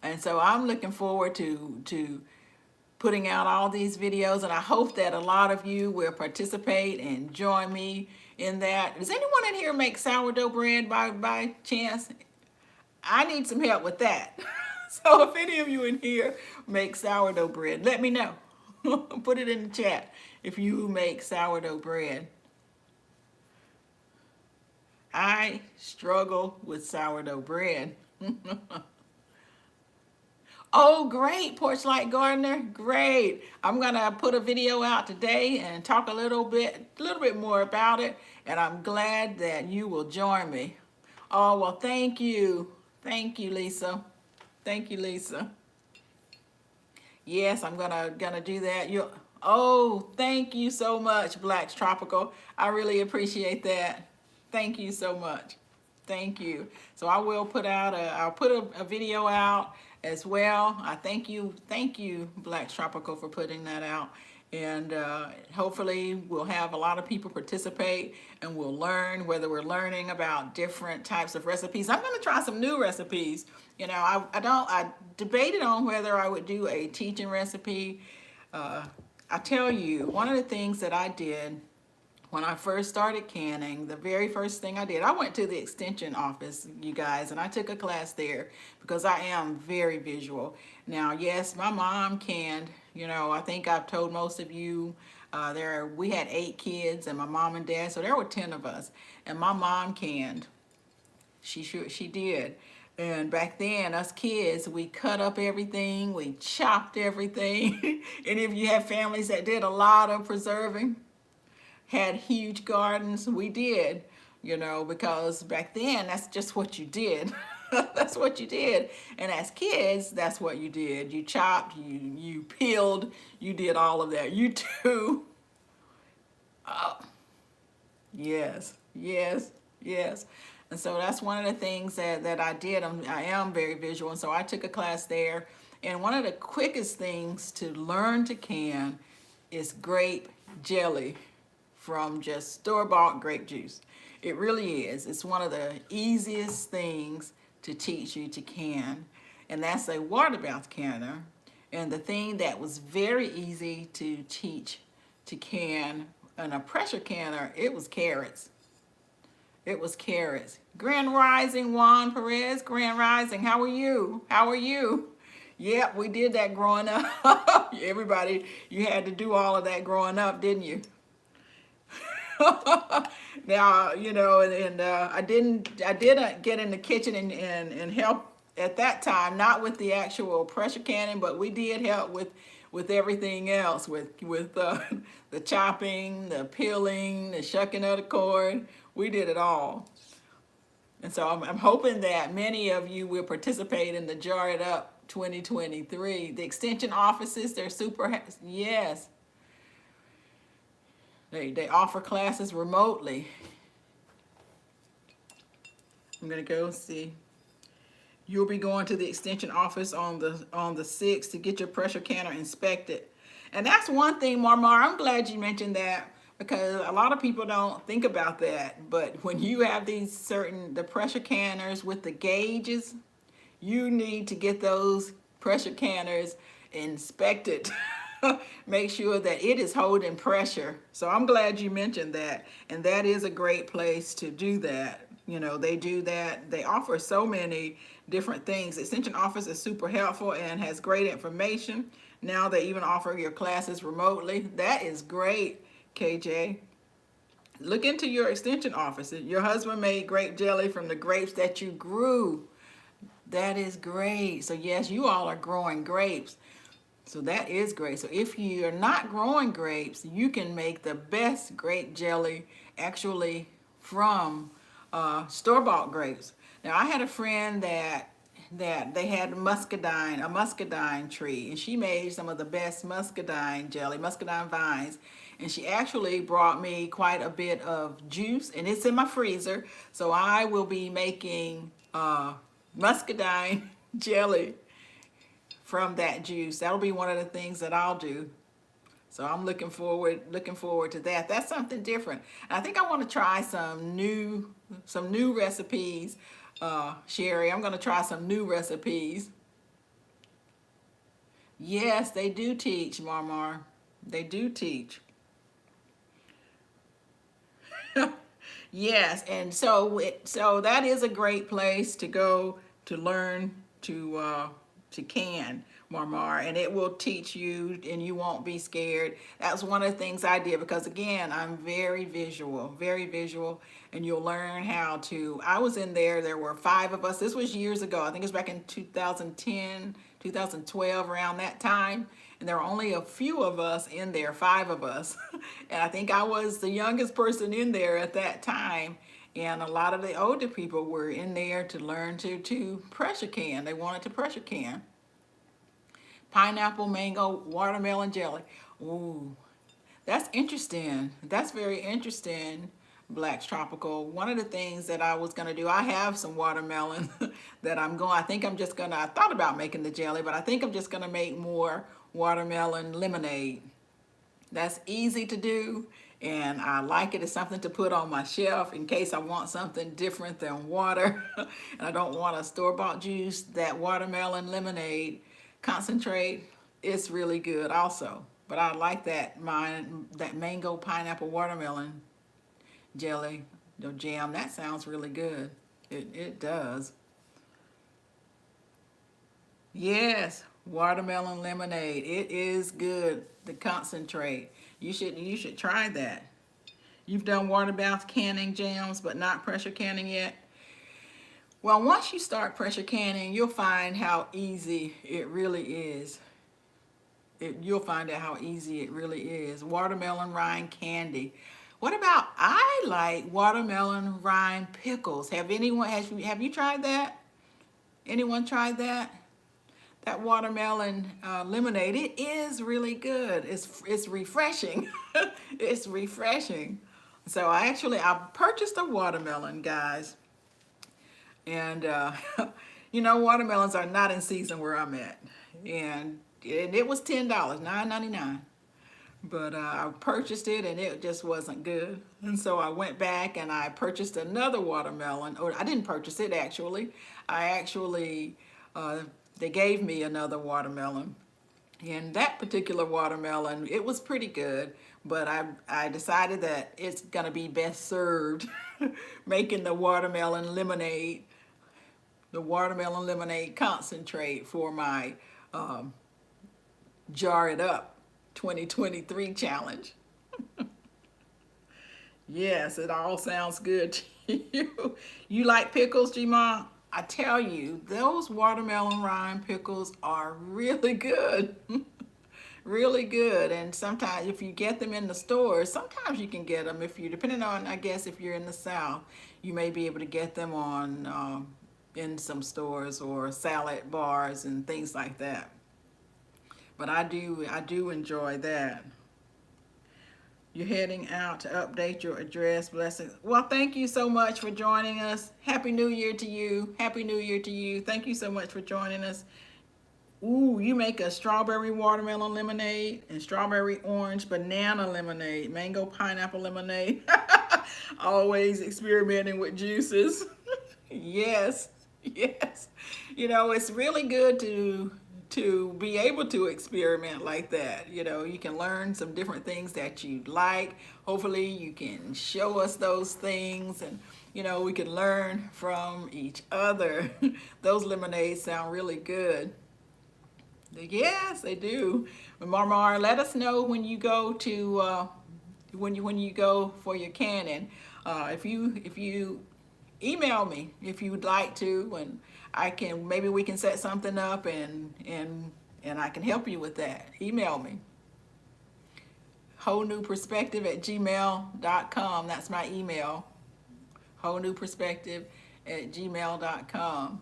And so I'm looking forward to putting out all these videos, and I hope that a lot of you will participate and join me in that. Does anyone in here make sourdough bread by chance? I need some help with that. So if any of you in here make sourdough bread, let me know. Put it in the chat if you make sourdough bread. I struggle with sourdough bread. Oh, great, Porch Light Gardener, great. I'm gonna put a video out today and talk a little bit more about it, and I'm glad that you will join me. Oh, well, thank you, Lisa. Thank you, Lisa. Yes, I'm gonna do that. Oh, thank you so much, Blacks Tropical. I really appreciate that. Thank you so much. Thank you. So I will I'll put a video out as well. I thank you, Blacks Tropical, for putting that out. And hopefully we'll have a lot of people participate, and we'll learn, whether we're learning about different types of recipes. I'm gonna try some new recipes. You know, I debated on whether I would do a teaching recipe. I tell you, one of the things that I did when I first started canning, the very first thing I did, I went to the extension office, you guys, and I took a class there because I am very visual. Now, yes, my mom canned. You know, I think I've told most of you, we had 8 kids, and my mom and dad, so there were 10 of us, and my mom canned. She did. And back then, us kids, we cut up everything, we chopped everything. And if you have families that did a lot of preserving, had huge gardens, we did, you know, because back then that's just what you did. That's what you did. And as kids, that's what you did. You chopped, you peeled, you did all of that. You too. Yes, yes, yes. And so that's one of the things that I did. I am very visual, and so I took a class there. And one of the quickest things to learn to can is grape jelly from just store-bought grape juice. It really is. It's one of the easiest things to teach you to can, and that's a water bath canner. And the thing that was very easy to teach to can in a pressure canner, it was carrots. It was carrots. Grand Rising, Juan Perez. Grand Rising. How are you? How are you? Yep, we did that growing up. Everybody, you had to do all of that growing up, didn't you? Now, I didn't get in the kitchen and help at that time, not with the actual pressure canning, but we did help with everything else, with the chopping, the peeling, the shucking of the corn. We did it all. And so I'm hoping that many of you will participate in the Jar It Up 2023. The extension offices, they're super, yes, they offer classes remotely. I'm gonna go see. You'll be going to the extension office on the 6th to get your pressure canner inspected. And that's one thing, Marmar, I'm glad you mentioned that, because a lot of people don't think about that. But when you have the pressure canners with the gauges, you need to get those pressure canners inspected. Make sure that it is holding pressure. So I'm glad you mentioned that. And that is a great place to do that. They do that. They offer so many different things. Extension Office is super helpful and has great information. Now they even offer your classes remotely. That is great, KJ. Look into your extension office. Your husband made grape jelly from the grapes that you grew. That is great. So yes, you all are growing grapes. So that is great. So if you are not growing grapes, you can make the best grape jelly actually from store-bought grapes. Now I had a friend that they had a muscadine tree, and she made some of the best muscadine jelly, muscadine vines. And she actually brought me quite a bit of juice, and it's in my freezer. So I will be making muscadine jelly from that juice. That'll be one of the things that I'll do. So I'm looking forward to that. That's something different. And I think I want to try some new recipes. Sherry, I'm going to try some new recipes. Yes, they do teach, Marmar. They do teach. Yes, and so that is a great place to go to learn to can, Marmar, and it will teach you, and you won't be scared. That's one of the things I did, because again, I'm very visual, and you'll learn how to. I was in there were 5 of us. This was years ago. I think it was back in 2010, 2012, around that time. And there were only a few of us in there, 5 of us. And I think I was the youngest person in there at that time. And a lot of the older people were in there to learn to pressure can. They wanted to pressure can. Pineapple, mango, watermelon jelly. Ooh, that's interesting. That's very interesting, Black's Tropical. One of the things that I was going to do, I have some watermelon that I thought about making the jelly, but I think I'm just going to make more watermelon lemonade. That's easy to do, and I like it. It's something to put on my shelf in case I want something different than water and I don't want a store-bought juice. That watermelon lemonade concentrate, it's really good also. But I like that mango, pineapple, watermelon jelly, jam. That sounds really good. It does. Yes, watermelon lemonade. It is good. The concentrate. You should try that. You've done water bath canning jams, but not pressure canning yet. Well, once you start pressure canning, you'll find how easy it really is. You'll find out how easy it really is. Watermelon rind candy. What about, I like watermelon rind pickles. Have you tried that? Anyone tried that? That watermelon lemonade, it is really good. It's refreshing. It's refreshing. So I purchased a watermelon, guys, and watermelons are not in season where I'm at, and it was $10, $9.99. But I purchased it and it just wasn't good. And so I went back and I purchased another watermelon, or I didn't purchase it actually. I actually, they gave me another watermelon. And that particular watermelon, it was pretty good, but I decided that it's gonna be best served making the watermelon lemonade concentrate for my Jar It Up 2023 challenge. Yes, it all sounds good to you. You like pickles, G-Ma? I tell you, those watermelon rind pickles are really good. Really good. And sometimes if you get them in the stores, sometimes you can get them depending on, I guess, if you're in the South, you may be able to get them on in some stores or salad bars and things like that. But I do enjoy that. You're heading out to update your address. Blessings. Well, thank you so much for joining us. Happy New Year to you. Happy New Year to you. Thank you so much for joining us. Ooh, you make a strawberry watermelon lemonade and strawberry orange banana lemonade, mango pineapple lemonade. Always experimenting with juices. Yes, yes. It's really good to be able to experiment like that. You can learn some different things that you like. Hopefully you can show us those things, and we can learn from each other. Those lemonades sound really good. Yes, they do. Marmar, let us know when you go to when you go for your canning. If you email me if you would like to, and maybe we can set something up, and I can help you with that. Email me. wholenewperspective@gmail.com. That's my email. wholenewperspective@gmail.com.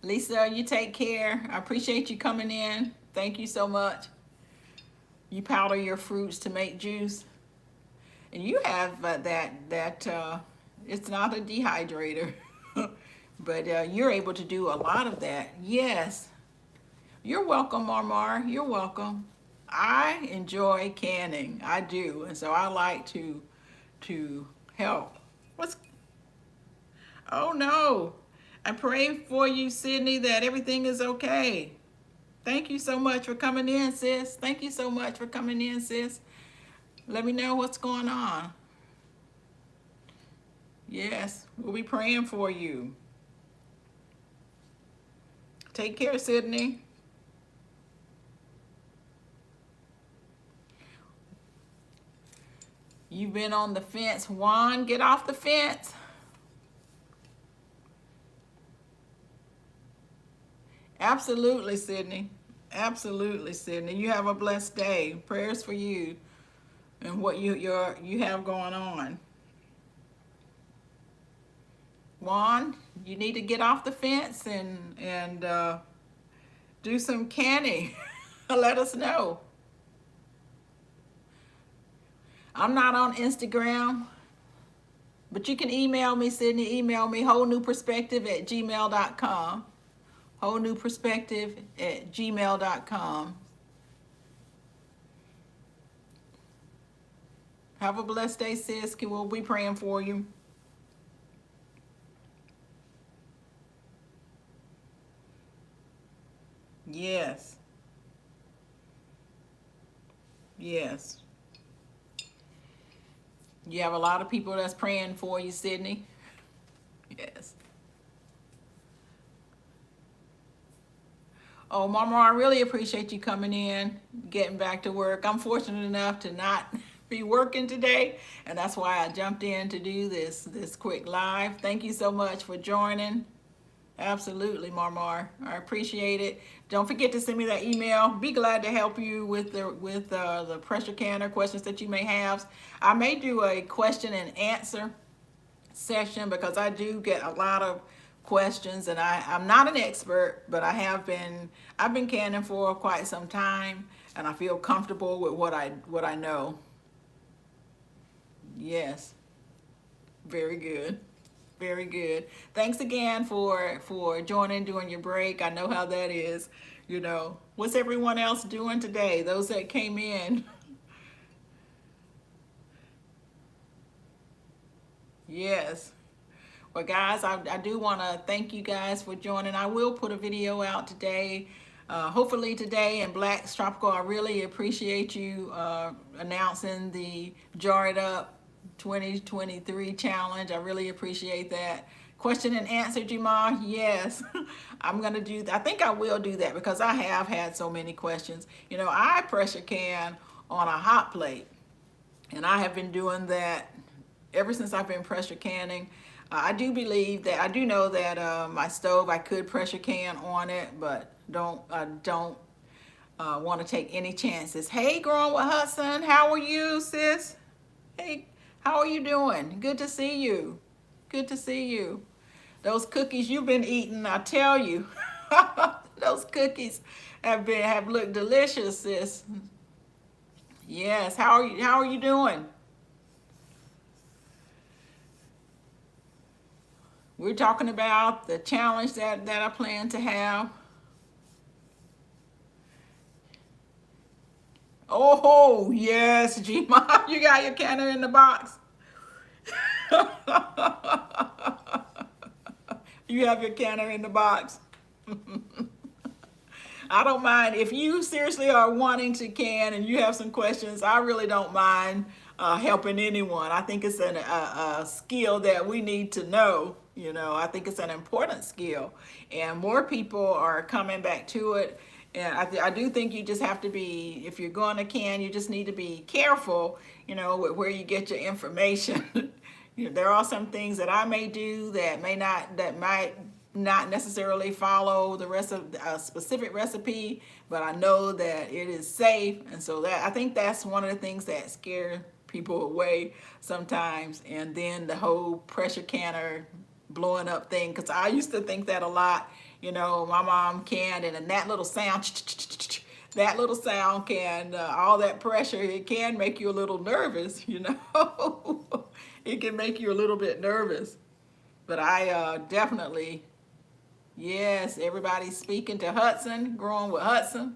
Lisa, you take care. I appreciate you coming in. Thank you so much. You powder your fruits to make juice, and you have it's not a dehydrator, but you're able to do a lot of that. Yes, you're welcome, Marmar. You're welcome. I enjoy canning. I do, and so I like to help. Oh no. I pray for you, Sydney, that everything is okay. Thank you so much for coming in, sis. Thank you so much for coming in, sis. Let me know what's going on. Yes, we'll be praying for you. Take care, Sydney. You've been on the fence. Juan, get off the fence. Absolutely, Sydney. Absolutely, Sydney. You have a blessed day. Prayers for you and what you have going on. Juan, you need to get off the fence and do some canning. Let us know. I'm not on Instagram, but you can email me, Sydney. Email me, wholenewperspective@gmail.com. wholenewperspective@gmail.com. Have a blessed day, sis. We'll be praying for you. Yes. Yes. You have a lot of people that's praying for you, Sydney. Yes. Oh, Mama, I really appreciate you coming in, getting back to work. I'm fortunate enough to not be working today, and that's why I jumped in to do this quick live. Thank you so much for joining. Absolutely, Marmar. I appreciate it. Don't forget to send me that email. Be glad to help you with the pressure canner questions that you may have. I may do a question and answer session because I do get a lot of questions. And I'm not an expert, but I've been canning for quite some time, and I feel comfortable with what I know. Yes, very good. Very good. Thanks again for joining during your break. I know how that is. What's everyone else doing today? Those that came in. Yes. Well, guys, I do want to thank you guys for joining. I will put a video out today, hopefully today, in Black's Tropical. I really appreciate you announcing the Jar It Up 2023 challenge. I really appreciate that. Question and answer, Jamal. Yes, I'm going to do that. I think I will do that because I have had so many questions. I pressure can on a hot plate, and I have been doing that ever since I've been pressure canning. I do believe that I do know that my stove, I could pressure can on it, but don't want to take any chances. Hey, Growing with Hudson, how are you, sis? Hey, how are you doing? Good to see you. Good to see you. Those cookies you've been eating, I tell you, those cookies have looked delicious, sis. Yes. How are you doing? We're talking about the challenge that I plan to have. Oh, yes, G-Mom, you got your canner in the box. You have your canner in the box. I don't mind. If you seriously are wanting to can and you have some questions, I really don't mind helping anyone. I think it's a skill that we need to know. I think it's an important skill, and more people are coming back to it. And I do think you just have to be, if you're going to can, you just need to be careful, with where you get your information. There are some things that I may do that might not necessarily follow the rest of a specific recipe, but I know that it is safe. And so I think that's one of the things that scare people away sometimes. And then the whole pressure canner blowing up thing, because I used to think that a lot. My mom canned, and that little sound, that little sound can, all that pressure, it can make you a little nervous. It can make you a little bit nervous. But I definitely, yes, everybody's speaking to Hudson, Growing with Hudson.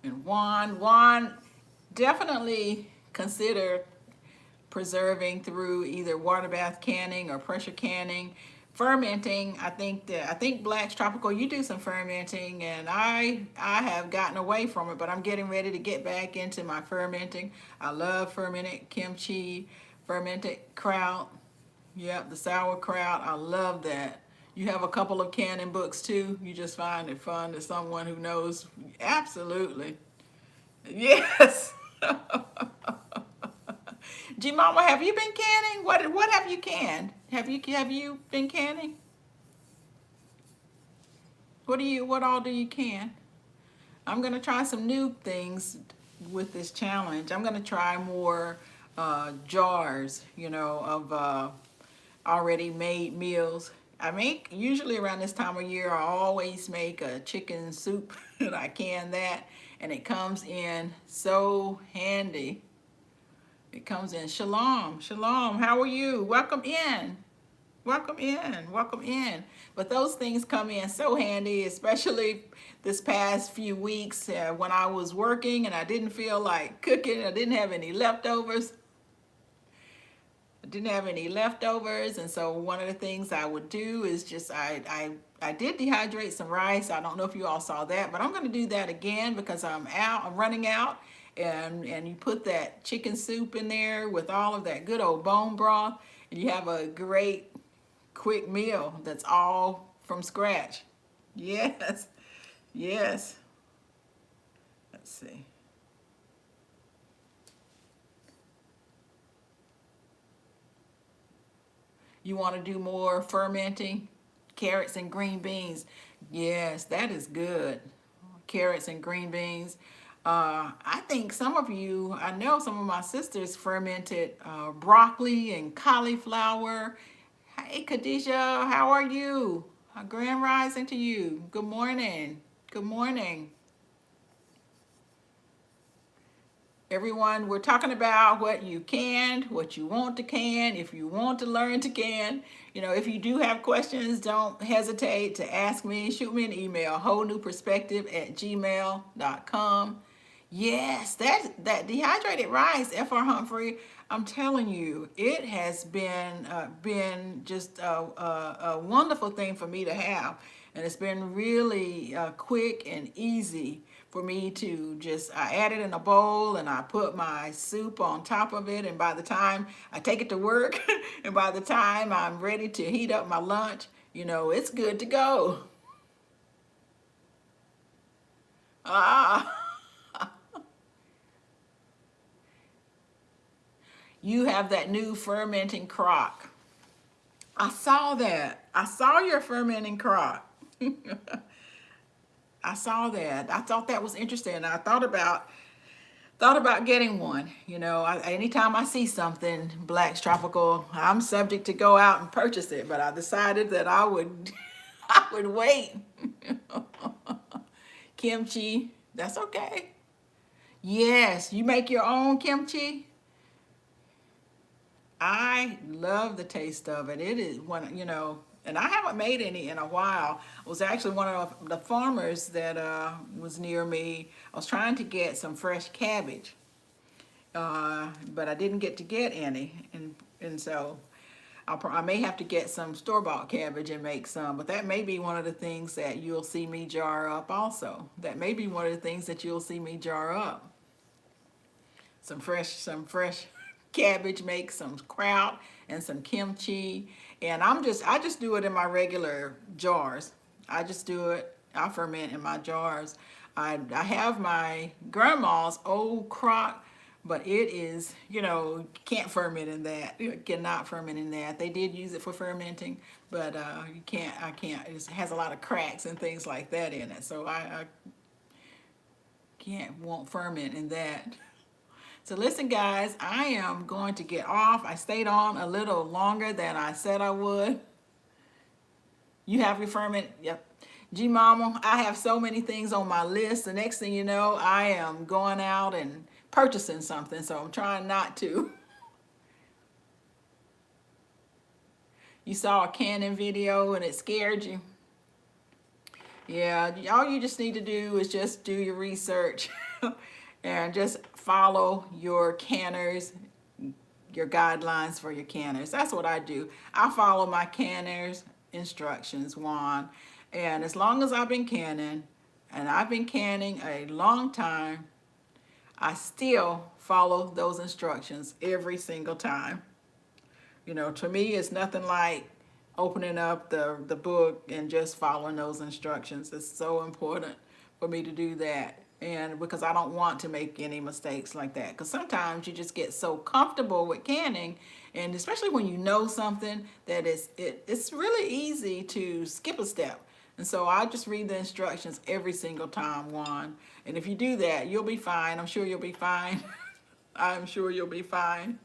And Juan, definitely consider preserving through either water bath canning or pressure canning. Fermenting, I think Black's Tropical, you do some fermenting, and I have gotten away from it, but I'm getting ready to get back into my fermenting. I love fermented kimchi, fermented kraut. Yep, the sauerkraut. I love that. You have a couple of canning books too. You just find it fun as someone who knows. Absolutely. Yes. G Mama, have you been canning? What have you canned? Have you been canning? What all do you can? I'm gonna try some new things with this challenge. I'm gonna try more jars, of already made meals. I make, usually around this time of year, I always make a chicken soup and I can that, and it comes in so handy. It comes in. Shalom, shalom. How are you? Welcome in. Welcome in. Welcome in. But those things come in so handy, especially this past few weeks when I was working and I didn't feel like cooking. I didn't have any leftovers. And so one of the things I would do is just I did dehydrate some rice. I don't know if you all saw that, but I'm going to do that again because I'm running out. And you put that chicken soup in there with all of that good old bone broth, and you have a great quick meal that's all from scratch. Yes. Yes. Let's see. You want to do more fermenting? Carrots and green beans. Yes, that is good. Carrots and green beans. I think some of you, I know some of my sisters fermented broccoli and cauliflower. Hey, Khadijah, how are you? Grand rising to you. Good morning. Good morning. Everyone, we're talking about what you can, what you want to can, if you want to learn to can. You know, if you do have questions, don't hesitate to ask me. Shoot me an email, wholenewperspective@gmail.com. Yes, that dehydrated rice, F.R. Humphrey. I'm telling you, it has been just a wonderful thing for me to have, and it's been really quick and easy for me to just I add it in a bowl and I put my soup on top of it, and by the time I take it to work, and by the time I'm ready to heat up my lunch, you know, it's good to go. Ah. You have that new fermenting crock. I saw that. I saw your fermenting crock. I saw that. I thought that was interesting. I thought about getting one. You know, anytime I see something Black's Tropical, I'm subject to go out and purchase it. But I decided that I would, I would wait. Kimchi, that's okay. Yes, you make your own kimchi. I love the taste of it. It is one, you know, and I haven't made any in a while. It was actually one of the farmers that was near me. I was trying to get some fresh cabbage, but I didn't get to get any, and so I may have to get some store-bought cabbage and make some. But that may be one of the things that you'll see me jar up. Also, that may be one of the things that you'll see me jar up. Some fresh cabbage, make some kraut and some kimchi. And I just do it in my regular jars. I just do it, I ferment in my jars. I have my grandma's old crock, but it is, you know, can't ferment in that. You cannot ferment in that. They did use it for fermenting, but you can't, I can't. It has a lot of cracks and things like that in it. So I won't ferment in that. So listen, guys, I am going to get off. I stayed on a little longer than I said I would. You have your ferment? Yep. G Mama, I have so many things on my list. The next thing you know, I am going out and purchasing something, so I'm trying not to. You saw a Canon video and it scared you? Yeah, all you just need to do is just do your research and just follow your canners, your guidelines for your canners. That's what I do. I follow my canners instructions, Juan. And as long as I've been canning, and I've been canning a long time, I still follow those instructions every single time. You know, to me, it's nothing like opening up the book and just following those instructions. It's so important for me to do that. And because I don't want to make any mistakes like that. Because sometimes you just get so comfortable with canning, and especially when you know something, that it's really easy to skip a step. And so I just read the instructions every single time, Juan. And if you do that, you'll be fine. I'm sure you'll be fine. I'm sure you'll be fine.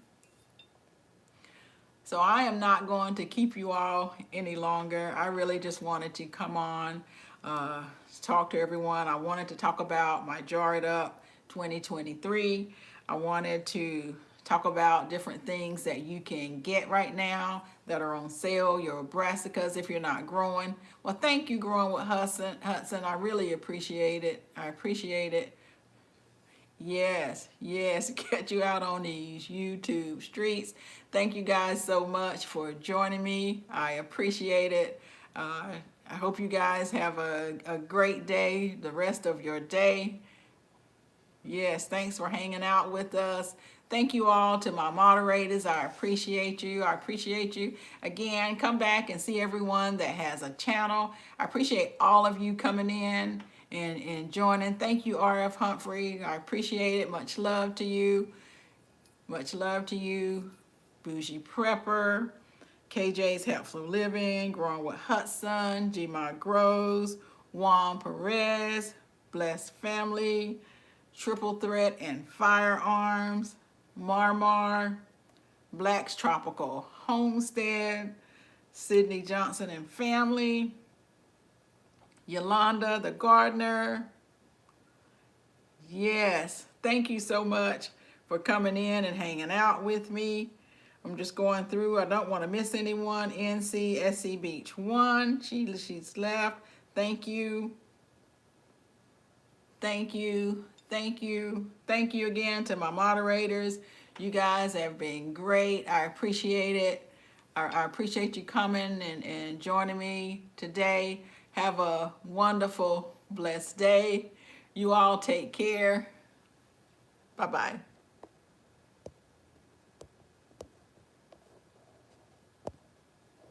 So I am not going to keep you all any longer. I really just wanted to come on, talk to everyone. I wanted to talk about my Jar It Up 2023. I wanted to talk about different things that you can get right now that are on sale, your brassicas if you're not growing. Well, thank you, Growing with Hudson. I really appreciate it. I appreciate it. Yes, yes, get you out on these YouTube streets. Thank you guys so much for joining me. I appreciate it. I hope you guys have a great day, the rest of your day. Yes, thanks for hanging out with us. Thank you all to my moderators. I appreciate you. I appreciate you. Again, come back and see everyone that has a channel. I appreciate all of you coming in and joining. Thank you, RF Humphrey. I appreciate it. Much love to you. Much love to you. Bougie Prepper, KJ's Helpful Living, Growing with Hudson, Gma Grows, Juan Perez, Blessed Family, Triple Threat and Firearms, Marmar, Black's Tropical Homestead, Sydney Johnson and Family, Yolanda the Gardener. Yes, thank you so much for coming in and hanging out with me. I'm just going through. I don't want to miss anyone. NCSC Beach 1. She's left. Thank you. Thank you. Thank you. Thank you again to my moderators. You guys have been great. I appreciate it. I appreciate you coming and joining me today. Have a wonderful, blessed day. You all take care. Bye-bye.